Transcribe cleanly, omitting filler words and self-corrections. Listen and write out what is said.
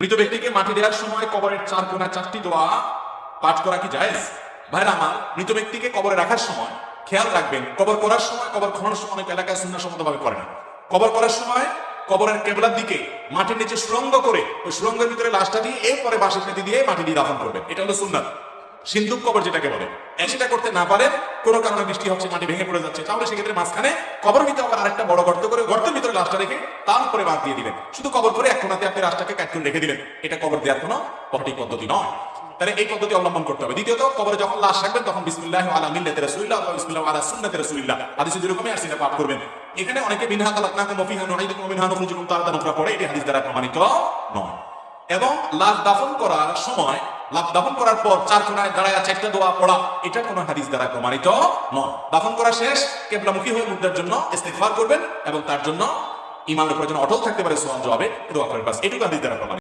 মৃত ব্যক্তিকে মাটি দেওয়ার সময় কবরের চার কোণায় 4টি দোয়া পাঠ করা কি জায়েজ? ভাইরা আমার, মৃত ব্যক্তিকে কবরে রাখার সময় খেয়াল রাখবেন, কবর করার সময়, কবর খননের সময় অনেক এলাকায় সুন্নাহসম্মতভাবে করে না। কবর করার সময় কবরের কেবলার দিকে মাটির নিচে সুড়ঙ্গ করে ওই সুড়ঙ্গের ভিতরে লাশটা দিয়ে এরপরে বাঁশের পেতি দিয়ে মাটি দিয়ে দাফন করবেন। এটা হলো সুন্নাত, সিন্ধুক কবর যেটাকে বলে। সেটা করতে না পারেন, কোনো কারণে বৃষ্টি হচ্ছে, মাটি ভেঙে পড়ে যাচ্ছে, তাহলে সেক্ষেত্রে মাঝখানে কবর ভিতরে আবার আরেকটা বড় গর্ত করে গর্তের ভিতরে লাশটা রেখে তার উপরে বাদ দিয়ে দিবেন। শুধু কবর করে এক কোণাতে আপনি লাশটাকে কাটকুন রেখে দিলেন। এটা কবর দেওয়ার কোনো সঠিক পদ্ধতি নয়। তাহলে এই পদ্ধতি অবলম্বন করতে হবে। দ্বিতীয়ত, কবরে যখন লাশ রাখবেন তখন বিসমিল্লাহ আলা মিল্লাতি রাসূলিল্লাহ ওয়া বিসমিল্লাহ আলা সুন্নাতি রাসূলিল্লাহ হাদিসে যেরকমই আসছে পাঠ করবেন। এখানে অনেকে মিনহা খালাকনাকুম ওয়া ফিহা নুঈদুকুম ওয়া মিনহা নুখরিজুকুম তারাতান উখরা পড়ে, এটি হাদিস দ্বারা প্রমাণিত নয়। এবং লাশ দাফন করার সময়, লাশ দাফন করার পর চার কোণায় দাঁড়ায় 4টা দোয়া পড়া, এটা কোনো হাদিস দ্বারা প্রমাণিত নয়। দাফন করা শেষ, কিবলামুখী হয়ে মুর্দার জন্য ইস্তিগফার করবেন এবং তার জন্য ইমানের উপর যেন অটল থাকতে পারে সওয়াল জবাবে দোয়া করবেন। বাস এটুকু হাদিস দ্বারা প্রমাণিত।